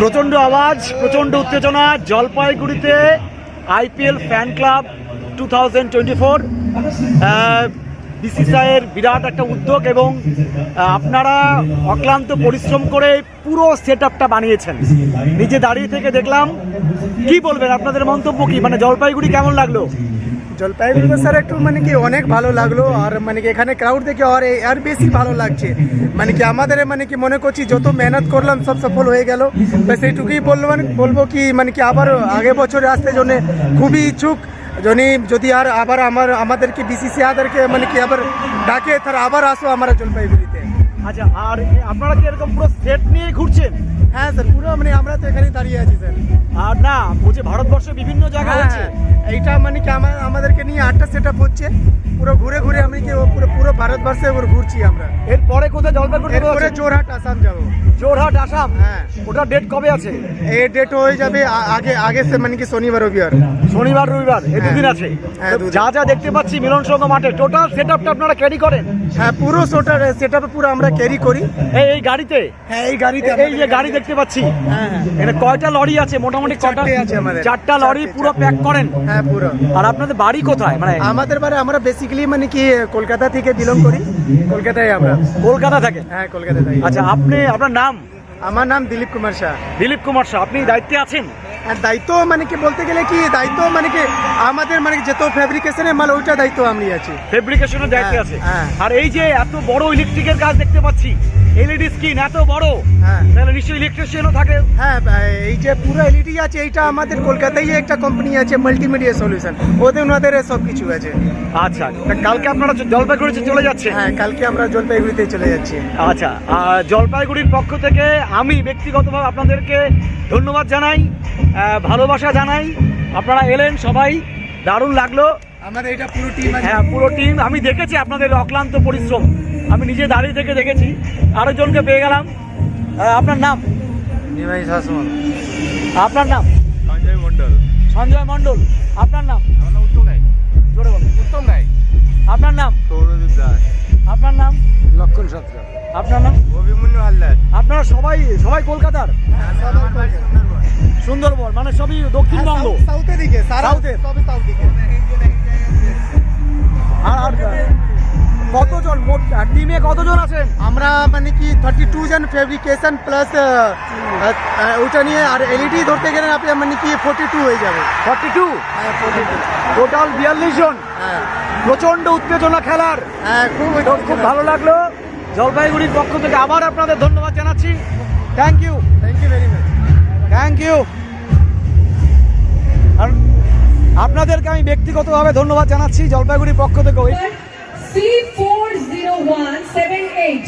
প্রচণ্ড আওয়াজ, প্রচণ্ড উত্তেজনা জলপাইগুড়িতে আইপিএল ফ্যান ক্লাব 2024 বিসিসিআইয়ের বিরাট একটা উদ্যোগ এবং আপনারা অক্লান্ত পরিশ্রম করে পুরো সেট আপটা বানিয়েছেন। নিজে দাঁড়িয়ে থেকে দেখলাম, কি বলবেন, আপনাদের মন্তব্য কি? মানে জলপাইগুড়ি কেমন লাগলো? জলপাইগুড়িতে স্যার একটু মানে কি অনেক ভালো লাগলো, আর মানে কি এখানে ক্রাউড দেখে আর বেশি ভালো লাগছে। মানে কি আমাদের মানে কি মনে করছি যত মেহনত করলাম সব সফল হয়ে গেল। ব্যাস এইটুকুই বলবো কি মানে কি আবার আগে বছরে আসতে জন্য খুবই ইচ্ছুক। যদি আর আবার আমাদেরকে বিসিসিআইদেরকে মানে কি আবার ডাকে, তারা আবার আসো আমরা জলপাইগুড়িতে। আচ্ছা, আর আপনারা কি এরকম পুরো সেট নিয়ে ঘুরছেন? হ্যাঁ স্যার, পুরো মানে আমরা তো এখানেই দাঁড়িয়ে আছি স্যার। আর না বলছে ভারতবর্ষের বিভিন্ন জায়গা হচ্ছে, এইটা মানে কি আমাদেরকে নিয়ে 8টা সেট আপ হচ্ছে। পুরো ঘুরে আমি কি পুরো ভারতবর্ষে ঘুরছি আমরা। এরপরে কোথায় জলপাইগুড়ি? এরপরে জোরহাট আসাম যাবো। জোরহাট আসাম? হ্যাঁ। ওটা ডেট কবে আছে? এই ডেট হয়ে যাবে আগে সে মানে কি শনিবার রবিবার এই দুদিন আছে। যা যা দেখতে পাচ্ছি মিলন সংঘ মাঠে টোটাল সেট আপটা আপনারা ক্যারি করেন? হ্যাঁ, পুরো সেট আপ পুরো আমরা ক্যারি করি এই গাড়িতে। হ্যাঁ, এই গাড়িতে এই যে গাড়ি দেখতে পাচ্ছি, হ্যাঁ এখানে কয়টা লরি আছে? মোটামুটি কয়টা আছে আমাদের? 4টা লরি পুরো প্যাক করেন? হ্যাঁ পুরো। আর আপনাদের বাড়ি কোথায়? মানে আমাদের বাড়ি আমরা বেসিক্যালি মানে কি কলকাতা থেকে বিলং করি। কলকাতায় আমরা। কলকাতা থাকেন? হ্যাঁ, কলকাতা থাকি। আচ্ছা, আপনার নাম? আমার নাম দিলীপ কুমার শাহ। দিলীপ কুমার শাহ, আপনি দায়িত্বে আছেন? দায়িত্ব মানে কি বলতে গেলে কি দায়িত্ব মানে কি আমাদের মানে যত ফেব্রিকেশনের মাল ওইটা দায়িত্ব আমি আছি। ফেব্রিকেশনের দায়িত্বে আছে। হ্যাঁ। আর এই যে এত বড় ইলেকট্রিকের কাজ দেখতে পাচ্ছি, এলইডি স্ক্রিন এত বড়, হ্যাঁ তাহলে নিশ্চয়ই ইলেকট্রিশিয়ানও থাকে? হ্যাঁ, এই যে পুরো এলইডি আছে, এইটা আমাদের কলকাতায় একটা কোম্পানি আছে মাল্টিমিডিয়া সলিউশন, ওদের সব কিছু আছে। আচ্ছা, কালকে আপনারা জলপাইগুড়িতে চলে যাচ্ছেন? হ্যাঁ, কালকে আমরা জলপাইগুড়িতে চলে যাচ্ছি। আচ্ছা, জলপাইগুড়ির পক্ষ থেকে আমি ব্যক্তিগতভাবে আপনাদেরকে ধন্যবাদ জানাই, ভালোবাসা জানাই। আপনারা এলেন, সবাই দারুণ লাগলো। আমাদের এটা পুরো টিম। হ্যাঁ, পুরো টিম। আমি দেখেছি আপনাদের অক্লান্ত পরিশ্রম, আমি নিজে দাঁড়িয়ে থেকে দেখেছি। আরেকজনকে পেয়ে গেলাম। আপনার নাম? নিমাই শাসমল। আপনার নাম? সঞ্জয় মন্ডল। সঞ্জয় মন্ডল। আপনার নাম? উত্তম রায়। জোরে বলুন। উত্তম রায়। আপনার নাম? সৌরদীপ দাস। আপনার নাম? লক্ষণ সত্রা। আপনার নাম? অভিমন্যু হালদার। আপনারা সবাই কলকাতার? সুন্দরবন মানে সবই দক্ষিণবঙ্গ? সাউথের দিকে। সাউথের? সবই সাউথ দিকে। আর কতজন মোট টিমে কতজন আছেন? আমরা মানে কি 32 জন ফেব্রিকেশন প্লাস ওটা নিয়ে, আর এলইডি ধরতে গেলে আপনি মানে কি 42 হয়ে যাবে। 42? হ্যাঁ, 42। টোটাল 42 জন। হ্যাঁ প্রচন্ড উত্তেজনা খেলার। হ্যাঁ, খুব ভালো লাগলো। জলপাইগুড়ির পক্ষ থেকে আবার আপনাদের ধন্যবাদ জানাচ্ছি। Thank you very much. Thank you. আর আপনাদেরকে আমি ব্যক্তিগতভাবে ধন্যবাদ জানাচ্ছি জলপাইগুড়ির পক্ষ থেকে। C40178